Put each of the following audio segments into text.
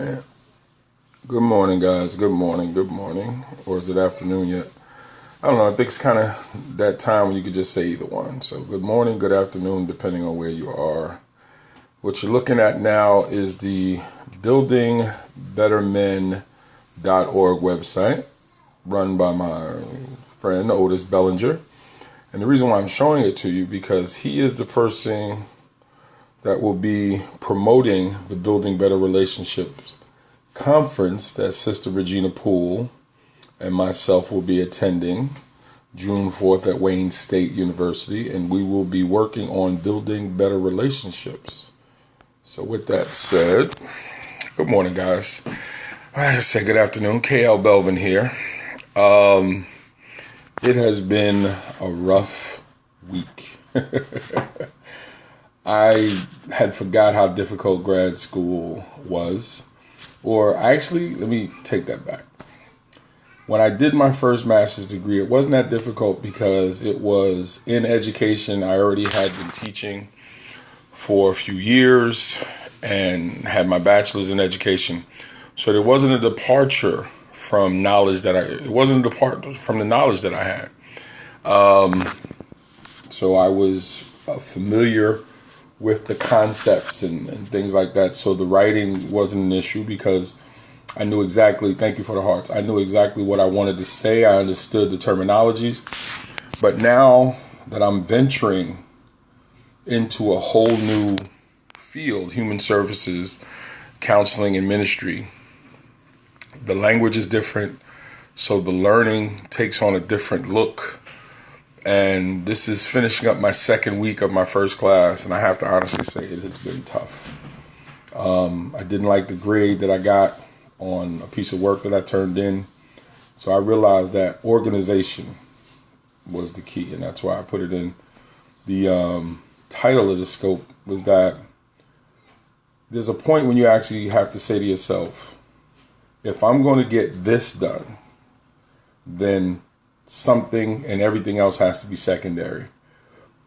man. Good morning, guys. Good morning. Good morning. Or is it afternoon yet? I don't know. I think it's kind of that time when you could just say either one. So good morning, good afternoon, depending on where you are. What you're looking at now is the buildingbettermen.org website run by my friend Otis Bellinger. And the reason why I'm showing it to you because he is the person that will be promoting the Building Better Relationships conference that Sister Regina Poole and myself will be attending June 4th at Wayne State University, and we will be working on building better relationships. So with that said, good morning, guys. I say good afternoon. KLBELVIN here. It has been a rough week. I had forgot how difficult grad school was. Or actually, let me take that back. When I did my first master's degree, it wasn't that difficult because it was in education. I already had been teaching for a few years and had my bachelor's in education. So there wasn't a departure from knowledge that it wasn't a departure from the knowledge that I had. So I was familiar with the concepts and things like that. So the writing wasn't an issue because I knew exactly, thank you for the hearts, I knew exactly what I wanted to say. I understood the terminologies. But now that I'm venturing into a whole new field, human services, counseling, and ministry, the language is different. So the learning takes on a different look. And this is finishing up my second week of my first class, and I have to honestly say it has been tough. I didn't like the grade that I got on a piece of work that I turned in, so I realized that organization was the key, and that's why I put it in. The title of the scope was that there's a point when you actually have to say to yourself, if I'm going to get this done, then something and everything else has to be secondary.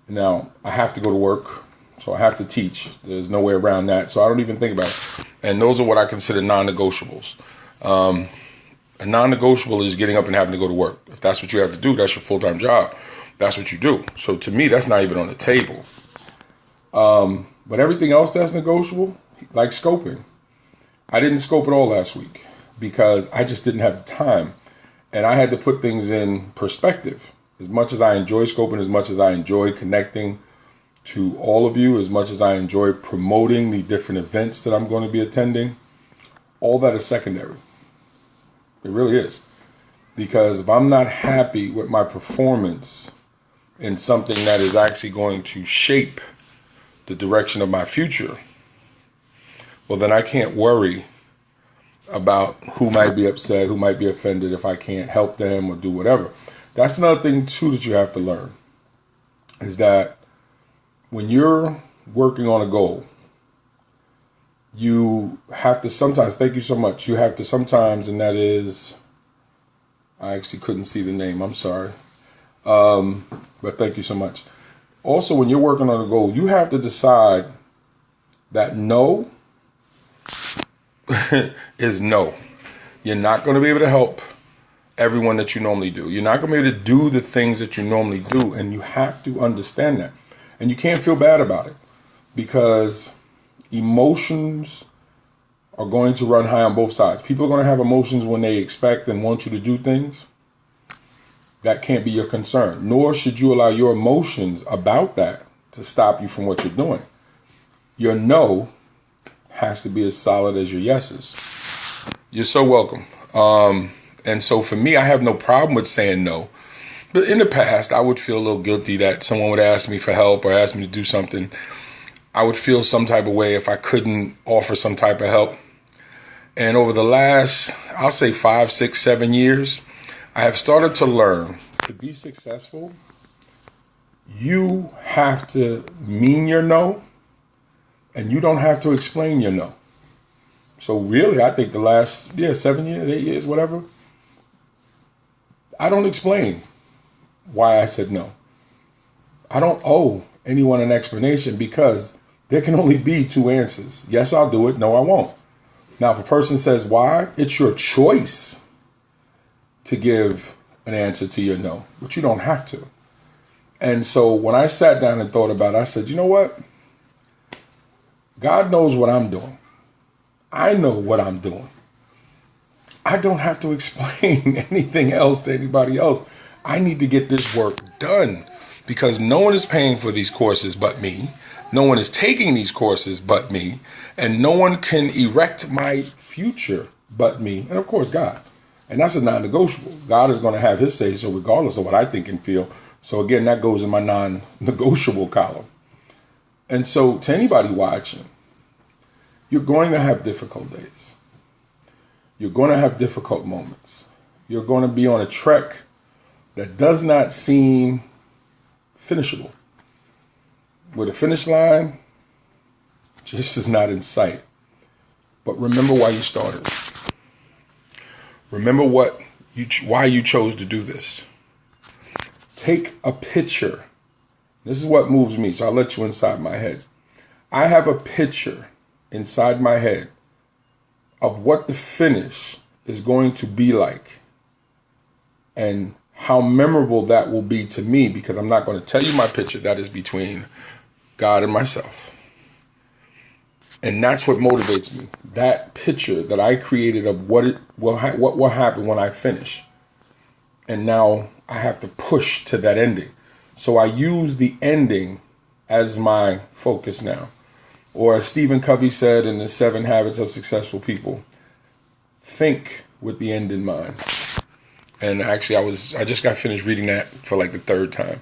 Now, I have to go to work, so I have to teach. There's no way around that, so I don't even think about it. And those are what I consider non-negotiables. A non-negotiable is getting up and having to go to work. If that's what you have to do, that's your full-time job. That's what you do. So to me, that's not even on the table. But everything else that's negotiable, like scoping. I didn't scope at all last week because I just didn't have the time. And I had to put things in perspective. As much as I enjoy scoping, as much as I enjoy connecting to all of you, as much as I enjoy promoting the different events that I'm going to be attending, all that is secondary. It really is. Because if I'm not happy with my performance in something that is actually going to shape the direction of my future, well, then I can't worry about who might be upset, who might be offended if I can't help them or do whatever. That's another thing, too, that you have to learn, is that when you're working on a goal, you have to sometimes, thank you so much, you have to sometimes, and that is, I actually couldn't see the name, I'm sorry, but thank you so much. Also, when you're working on a goal, you have to decide that no is no. You're not going to be able to help everyone that you normally do. You're not going to be able to do the things that you normally do, and you have to understand that. And you can't feel bad about it because emotions are going to run high on both sides. People are going to have emotions when they expect and want you to do things. That can't be your concern, nor should you allow your emotions about that to stop you from what you're doing. Your no has to be as solid as your yeses. You're so welcome. And so for me, I have no problem with saying no. But in the past, I would feel a little guilty that someone would ask me for help or ask me to do something. I would feel some type of way if I couldn't offer some type of help. And over the last, I'll say 5, 6, 7 years, I have started to learn to be successful. You have to mean your no. And you don't have to explain your no. So really, I think the last 7 years, 8 years, whatever, I don't explain why I said no. I don't owe anyone an explanation because there can only be two answers. Yes, I'll do it. No, I won't. Now, if a person says why, it's your choice to give an answer to your no, but you don't have to. And so when I sat down and thought about it, I said, you know what? God knows what I'm doing. I know what I'm doing. I don't have to explain anything else to anybody else. I need to get this work done because no one is paying for these courses but me. No one is taking these courses but me. And no one can erect my future but me. And of course, God. And that's a non-negotiable. God is going to have his say so regardless of what I think and feel. So again, that goes in my non-negotiable column. And so to anybody watching, you're going to have difficult days. You're going to have difficult moments. You're going to be on a trek that does not seem finishable. Where the finish line just is not in sight. But remember why you started. Remember why you chose to do this. Take a picture. This is what moves me, so I'll let you inside my head. I have a picture inside my head of what the finish is going to be like and how memorable that will be to me, because I'm not going to tell you my picture. That is between God and myself. And that's what motivates me. That picture that I created of what will happen when I finish. And now I have to push to that ending. So I use the ending as my focus now. Or as Stephen Covey said in the 7 Habits of Successful People, think with the end in mind. And actually, I just got finished reading that for like the 3rd time.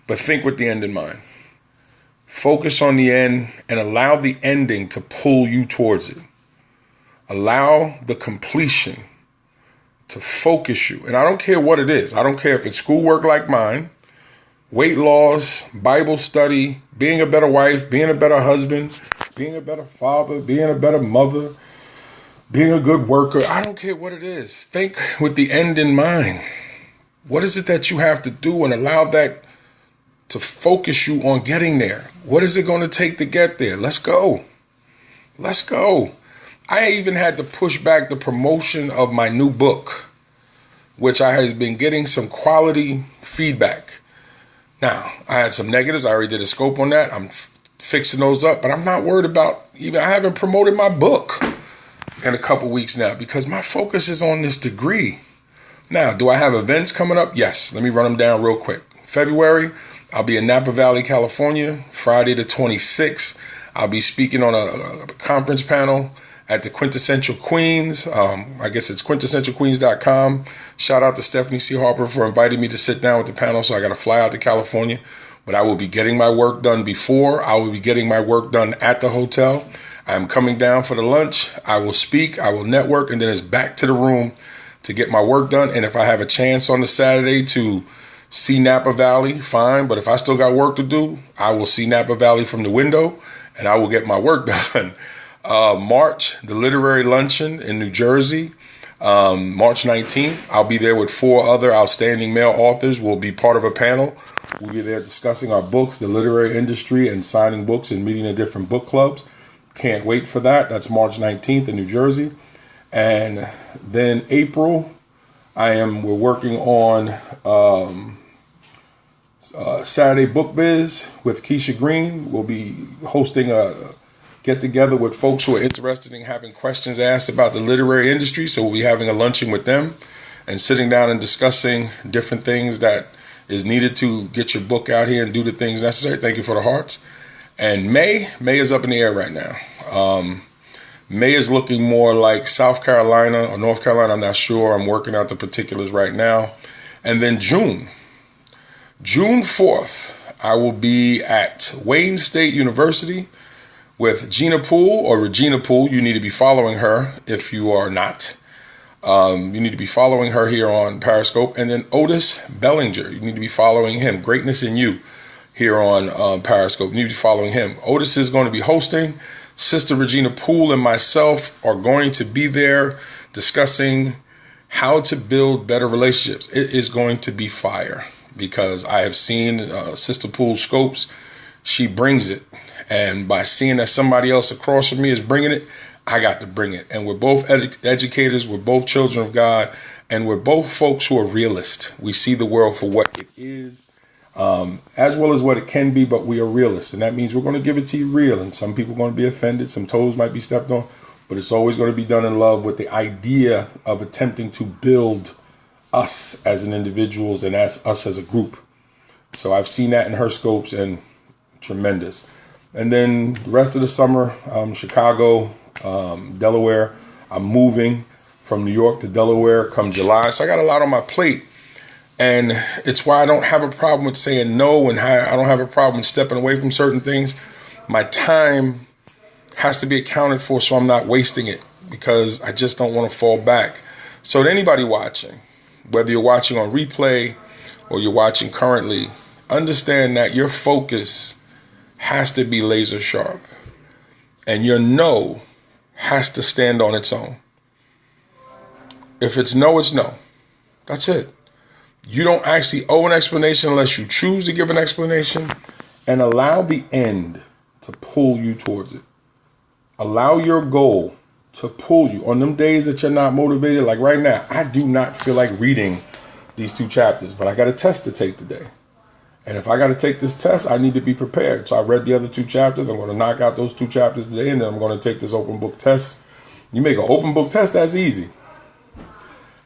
But think with the end in mind. Focus on the end and allow the ending to pull you towards it. Allow the completion to focus you. And I don't care what it is. I don't care if it's schoolwork like mine, weight loss, Bible study, being a better wife, being a better husband, being a better father, being a better mother, being a good worker. I don't care what it is. Think with the end in mind. What is it that you have to do, and allow that to focus you on getting there? What is it going to take to get there? Let's go. Let's go. I even had to push back the promotion of my new book, which I have been getting some quality feedback. Now, I had some negatives. I already did a scope on that. I'm fixing those up, but I'm not worried about I haven't promoted my book in a couple weeks now because my focus is on this degree. Now, do I have events coming up? Yes. Let me run them down real quick. February, I'll be in Napa Valley, California, Friday the 26th. I'll be speaking on a conference panel at the Quintessential Queens. I guess it's quintessentialqueens.com. Shout out to Stephanie C. Harper for inviting me to sit down with the panel. So I got to fly out to California. But I will be getting my work done before. I will be getting my work done at the hotel. I'm coming down for the lunch. I will speak. I will network. And then it's back to the room to get my work done. And if I have a chance on the Saturday to see Napa Valley, fine. But if I still got work to do, I will see Napa Valley from the window and I will get my work done. March, the Literary Luncheon in New Jersey, March 19th. I'll be there with 4 other outstanding male authors. We'll be part of a panel. We'll be there discussing our books, the literary industry, and signing books and meeting in different book clubs. Can't wait for that. That's March 19th in New Jersey. And then April, we're working on Saturday Book Biz with Keisha Green. We'll be hosting a get together with folks who are interested in having questions asked about the literary industry. So we'll be having a luncheon with them and sitting down and discussing different things that is needed to get your book out here and do the things necessary. Thank you for the hearts. And May is up in the air right now. May is looking more like South Carolina or North Carolina. I'm not sure. I'm working out the particulars right now. And then June 4th, I will be at Wayne State University with Gina Poole or Regina Poole. You need to be following her if you are not. You need to be following her here on Periscope. And then Otis Bellinger. You need to be following him. Greatness in You here on Periscope. You need to be following him. Otis is going to be hosting. Sister Regina Poole and myself are going to be there discussing how to build better relationships. It is going to be fire because I have seen Sister Poole's scopes. She brings it. And by seeing that somebody else across from me is bringing it, I got to bring it. And we're both educators. We're both children of God. And we're both folks who are realists. We see the world for what it is, as well as what it can be, but we are realists. And that means we're going to give it to you real. And some people are going to be offended. Some toes might be stepped on. But it's always going to be done in love with the idea of attempting to build us as an individuals and as us as a group. So I've seen that in her scopes, and tremendous. And then the rest of the summer, Chicago, Delaware. I'm moving from New York to Delaware come July. So I got a lot on my plate. And it's why I don't have a problem with saying no, and I don't have a problem stepping away from certain things. My time has to be accounted for, so I'm not wasting it, because I just don't want to fall back. So to anybody watching, whether you're watching on replay or you're watching currently, understand that your focus has to be laser sharp, and your no has to stand on its own. If it's no, it's no. That's it. You don't actually owe an explanation unless you choose to give an explanation, and allow the end to pull you towards it. Allow your goal to pull you on them days that you're not motivated. Like right now, I do not feel like reading these 2 chapters, but I got a test to take today. And if I got to take this test, I need to be prepared. So I read the other 2 chapters. I'm going to knock out those 2 chapters today, and then I'm going to take this open book test. You make an open book test, that's easy.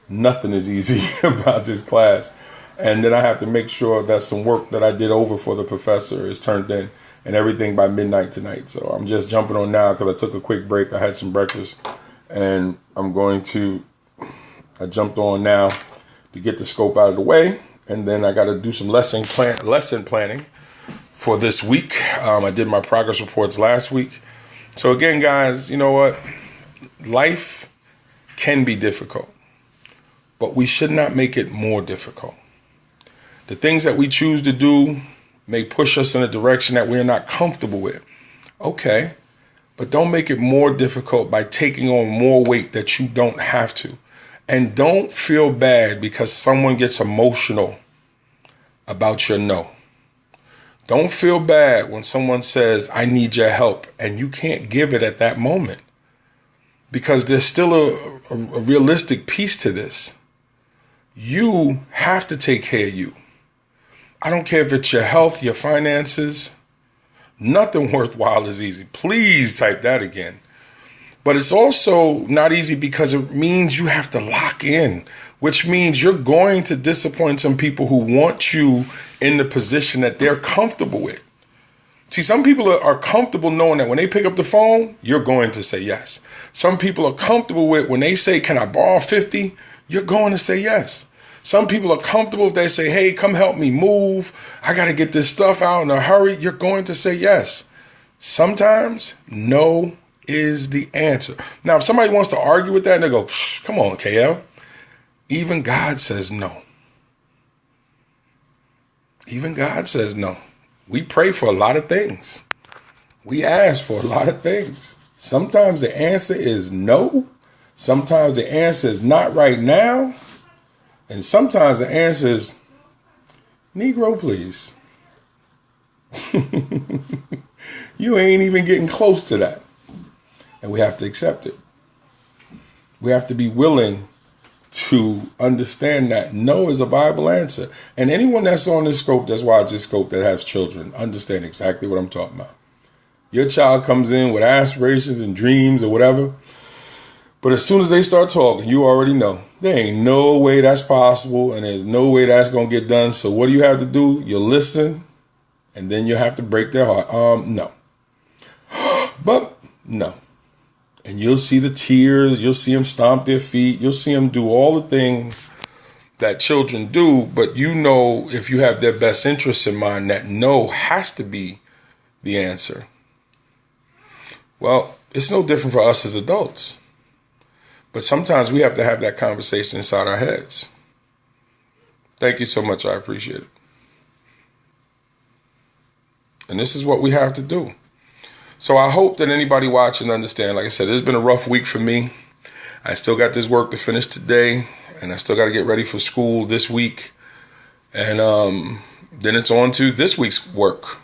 Nothing is easy about this class. And then I have to make sure that some work that I did over for the professor is turned in, and everything by midnight tonight. So I'm just jumping on now because I took a quick break. I had some breakfast, and I jumped on now to get the scope out of the way. And then I got to do some lesson planning for this week. I did my progress reports last week. So again, guys, you know what? Life can be difficult, but we should not make it more difficult. The things that we choose to do may push us in a direction that we're not comfortable with. Okay, but don't make it more difficult by taking on more weight that you don't have to. And don't feel bad because someone gets emotional about your no. Don't feel bad when someone says, I need your help, and you can't give it at that moment, because there's still a realistic piece to this. You have to take care of you. I don't care if it's your health, your finances. Nothing worthwhile is easy. Please type that again. But it's also not easy because it means you have to lock in, which means you're going to disappoint some people who want you in the position that they're comfortable with. See, some people are comfortable knowing that when they pick up the phone, you're going to say yes. Some people are comfortable with when they say, can I borrow 50? You're going to say yes. Some people are comfortable if they say, hey, come help me move. I got to get this stuff out in a hurry. You're going to say yes. Sometimes no is the answer. Now, if somebody wants to argue with that and they go, come on, KL. Even God says no. Even God says no. We pray for a lot of things. We ask for a lot of things. Sometimes the answer is no. Sometimes the answer is not right now. And sometimes the answer is, Negro, please. You ain't even getting close to that. And we have to accept it. We have to be willing to understand that no is a viable answer. And anyone that's on this scope, that's why I just scope, that has children, understand exactly what I'm talking about. Your child comes in with aspirations and dreams or whatever, but as soon as they start talking, you already know there ain't no way that's possible, and there's no way that's going to get done. So what do you have to do? You listen, and then you have to break their heart. No. But no. And you'll see the tears. You'll see them stomp their feet. You'll see them do all the things that children do. But you know, if you have their best interests in mind, that no has to be the answer. Well, it's no different for us as adults. But sometimes we have to have that conversation inside our heads. Thank you so much. I appreciate it. And this is what we have to do. So I hope that anybody watching understand, like I said, it's been a rough week for me. I still got this work to finish today, and I still got to get ready for school this week. And then it's on to this week's work,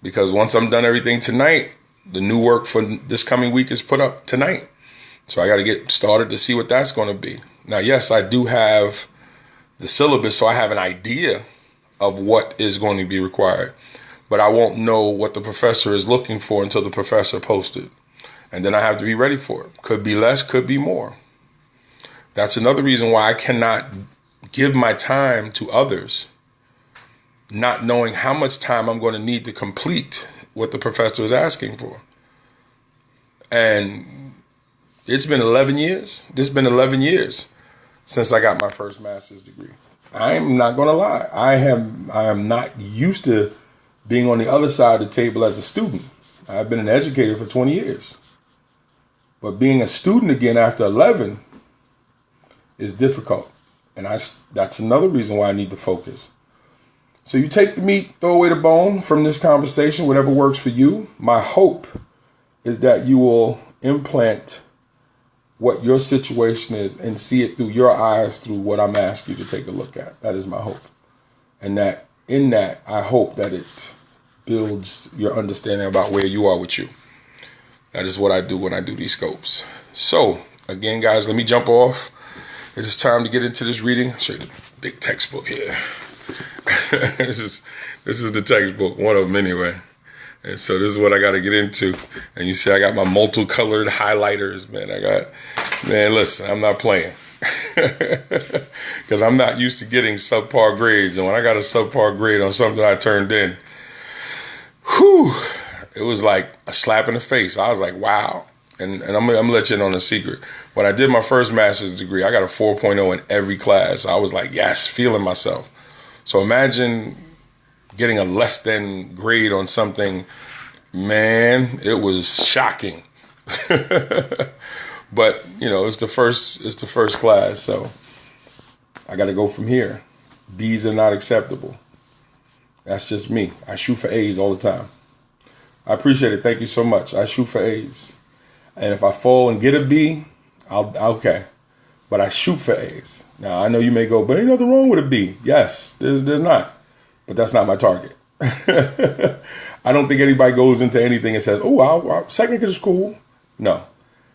because once I'm done everything tonight, The new work for this coming week is put up tonight. So I got to get started to see what that's going to be. Now, yes, I do have the syllabus, so I have an idea of what is going to be required. But I won't know what the professor is looking for until the professor posts it. And then I have to be ready for it. Could be less, could be more. That's another reason why I cannot give my time to others, not knowing how much time I'm going to need to complete what the professor is asking for. And it's been 11 years. It's been 11 years since I got my first master's degree. I'm not going to lie. I am not used to being on the other side of the table as a student. I've been an educator for 20 years. But being a student again after 11 is difficult. And that's another reason why I need to focus. So you take the meat, throw away the bone from this conversation, whatever works for you. My hope is that you will implant what your situation is and see it through your eyes, through what I'm asking you to take a look at. That is my hope. And that in that, I hope that it builds your understanding about where you are with you. That is what I do when I do these scopes. So again, guys, let me jump off. It is time to get into this reading. I'll show you the big textbook here. This is the textbook, one of them anyway. And so this is what I got to get into. And you see I got my multicolored highlighters, man. Listen, I'm not playing. Because I'm not used to getting subpar grades. And when I got a subpar grade on something I turned in, it was like a slap in the face. I was like, wow. And I'm going to let you in on a secret. When I did my first master's degree, I got a 4.0 in every class. I was like, yes, feeling myself. So imagine getting a less than grade on something. Man, it was shocking. But, it's the first class. So I got to go from here. B's are not acceptable. That's just me. I shoot for A's all the time. I appreciate it. Thank you so much. I shoot for A's. And if I fall and get a B, okay. But I shoot for A's. Now, I know you may go, but ain't nothing wrong with a B. Yes, there's not. But that's not my target. I don't think anybody goes into anything and says, oh, second is cool. No.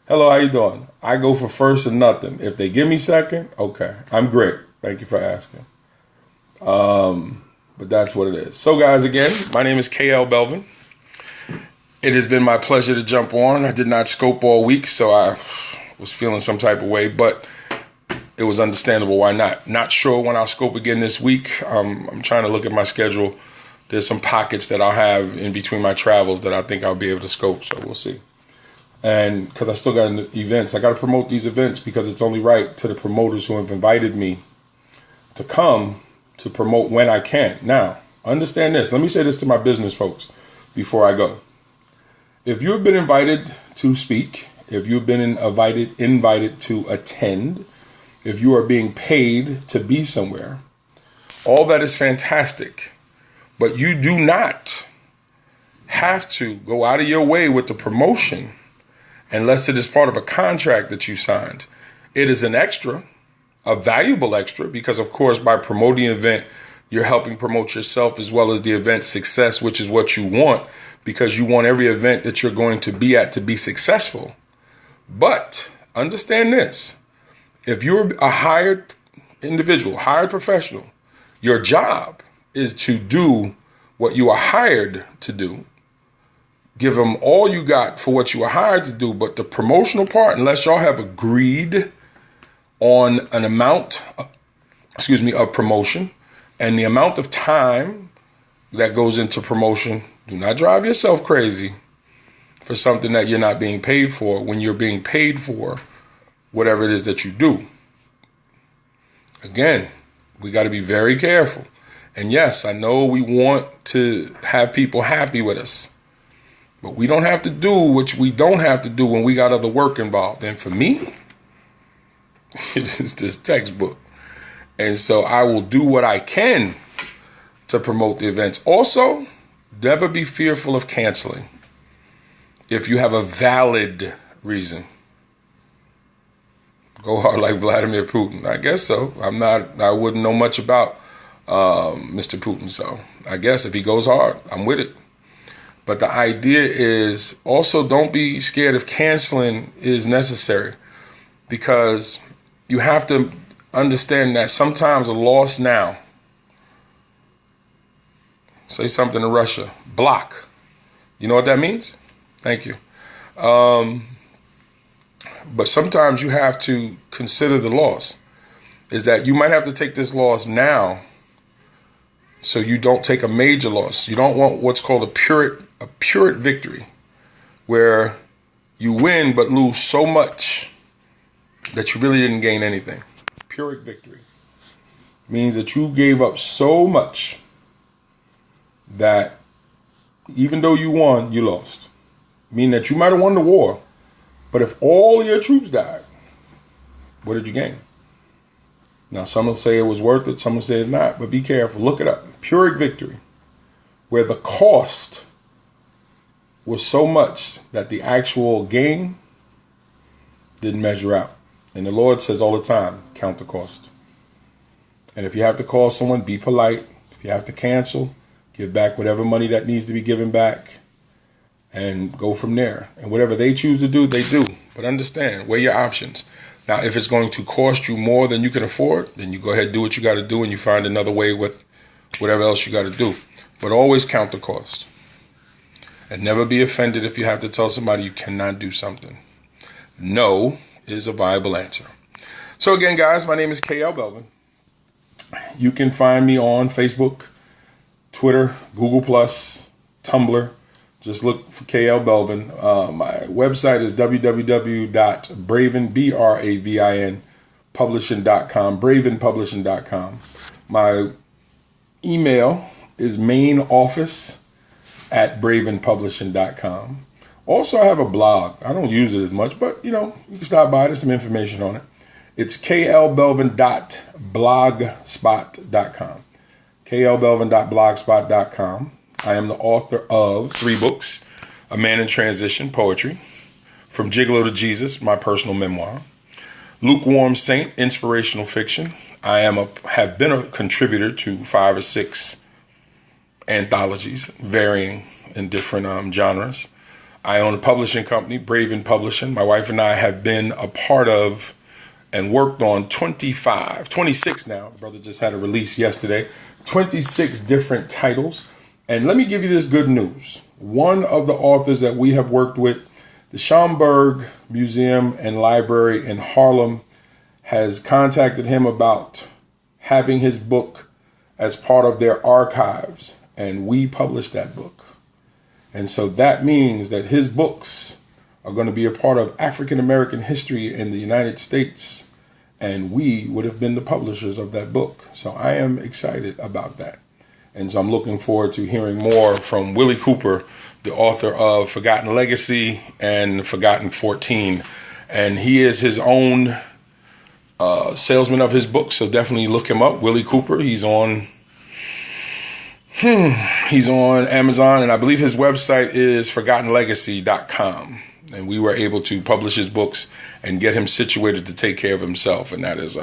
Hello, how you doing? I go for first and nothing. If they give me second, okay. I'm great. Thank you for asking. But that's what it is. So, guys, again, my name is KLBELVIN. It has been my pleasure to jump on. I did not scope all week, so I was feeling some type of way, but it was understandable why not. Not sure when I'll scope again this week. I'm trying to look at my schedule. There's some pockets that I'll have in between my travels that I think I'll be able to scope, so we'll see. And because I still got events, I got to promote these events because it's only right to the promoters who have invited me to come to promote when I can. Now, understand this. Let me say this to my business folks before I go. If you have been invited to speak, if you've been invited to attend, if you are being paid to be somewhere, all that is fantastic. But you do not have to go out of your way with the promotion unless it is part of a contract that you signed. It is an extra, a valuable extra, because of course by promoting an event, you're helping promote yourself as well as the event's success, which is what you want, because you want every event that you're going to be at to be successful. But understand this. If you're a hired individual, hired professional, your job is to do what you are hired to do. Give them all you got for what you are hired to do. But the promotional part, unless y'all have agreed on an amount, of promotion and the amount of time that goes into promotion, do not drive yourself crazy for something that you're not being paid for when you're being paid for whatever it is that you do. Again, we got to be very careful. And yes, I know we want to have people happy with us, but we don't have to do what we don't have to do when we got other work involved. And for me, it is this textbook. And so I will do what I can to promote the events. Also, never be fearful of canceling if you have a valid reason. Go hard like Vladimir Putin. I guess so. I wouldn't know much about Mr. Putin. So I guess if he goes hard, I'm with it. But the idea is also don't be scared if canceling is necessary, because you have to understand that sometimes a loss now, say something to Russia, block. You know what that means? Thank you. But sometimes you have to consider the loss. Is that you might have to take this loss now so you don't take a major loss. You don't want what's called a Pyrrhic victory, where you win but lose so much that you really didn't gain anything. Pyrrhic victory means that you gave up so much that even though you won, you lost. Meaning that you might have won the war, but if all your troops died, what did you gain? Now, some will say it was worth it, some will say it's not, but be careful. Look it up. Pyrrhic victory, where the cost was so much that the actual gain didn't measure out. And the Lord says all the time, count the cost. And if you have to call someone, be polite. If you have to cancel, give back whatever money that needs to be given back and go from there. And whatever they choose to do, they do. But understand, weigh your options. Now, if it's going to cost you more than you can afford, then you go ahead and do what you got to do, and you find another way with whatever else you got to do. But always count the cost. And never be offended if you have to tell somebody you cannot do something. No is a viable answer. So again, guys, my name is KLBELVIN. You can find me on Facebook, Twitter, Google+, Tumblr. Just look for KLBELVIN. My website is www.bravin, BRAVIN, publishing.com, bravinpublishing.com. My email is mainoffice@bravinpublishing.com. Also, I have a blog. I don't use it as much, but, you can stop by. There's some information on it. It's klbelvin.blogspot.com. klbelvin.blogspot.com. I am the author of 3 books: A Man in Transition, poetry; From Gigolo to Jesus, my personal memoir; Lukewarm Saint, inspirational fiction. I have been a contributor to 5 or 6 anthologies, varying in different genres. I own a publishing company, Bravin Publishing. My wife and I have been a part of and worked on 26 now. The brother just had a release yesterday. 26 different titles. And let me give you this good news. One of the authors that we have worked with, the Schomburg Museum and Library in Harlem, has contacted him about having his book as part of their archives. And we published that book. And so that means that his books are going to be a part of African American history in the United States. And we would have been the publishers of that book. So I am excited about that. And so I'm looking forward to hearing more from Willie Cooper, the author of Forgotten Legacy and Forgotten 14. And he is his own salesman of his books. So definitely look him up. Willie Cooper. He's on Amazon. And I believe his website is forgottenlegacy.com. And we were able to publish his books and get him situated to take care of himself. And that is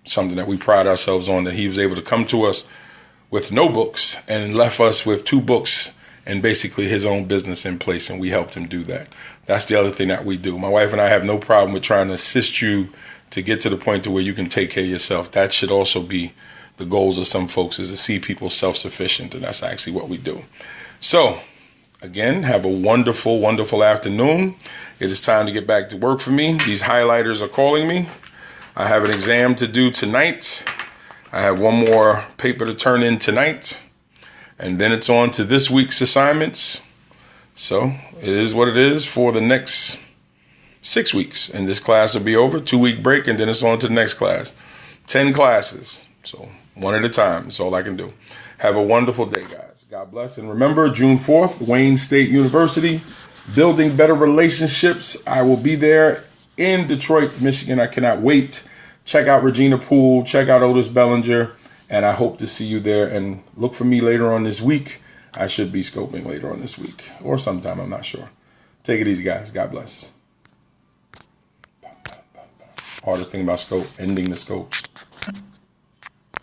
something that we pride ourselves on, that he was able to come to us with no books and left us with 2 books and basically his own business in place, and we helped him do that. That's the other thing that we do. My wife and I have no problem with trying to assist you to get to the point to where you can take care of yourself. That should also be the goals of some folks, is to see people self-sufficient, and that's actually what we do. So, again, have a wonderful, wonderful afternoon. It is time to get back to work for me. These highlighters are calling me. I have an exam to do tonight. I have one more paper to turn in tonight, and then it's on to this week's assignments. So it is what it is for the next 6 weeks, and this class will be over. 2-week break, and then it's on to the next class. 10 classes, so one at a time. That's all I can do. Have a wonderful day, guys. God bless. And remember, June 4th, Wayne State University, Building Better Relationships. I will be there in Detroit, Michigan. I cannot wait. Check out Regina Poole, check out Otis Bellinger, and I hope to see you there. And look for me later on this week. I should be scoping later on this week, or sometime, I'm not sure. Take it easy, guys. God bless. Hardest thing about scope, ending the scopes.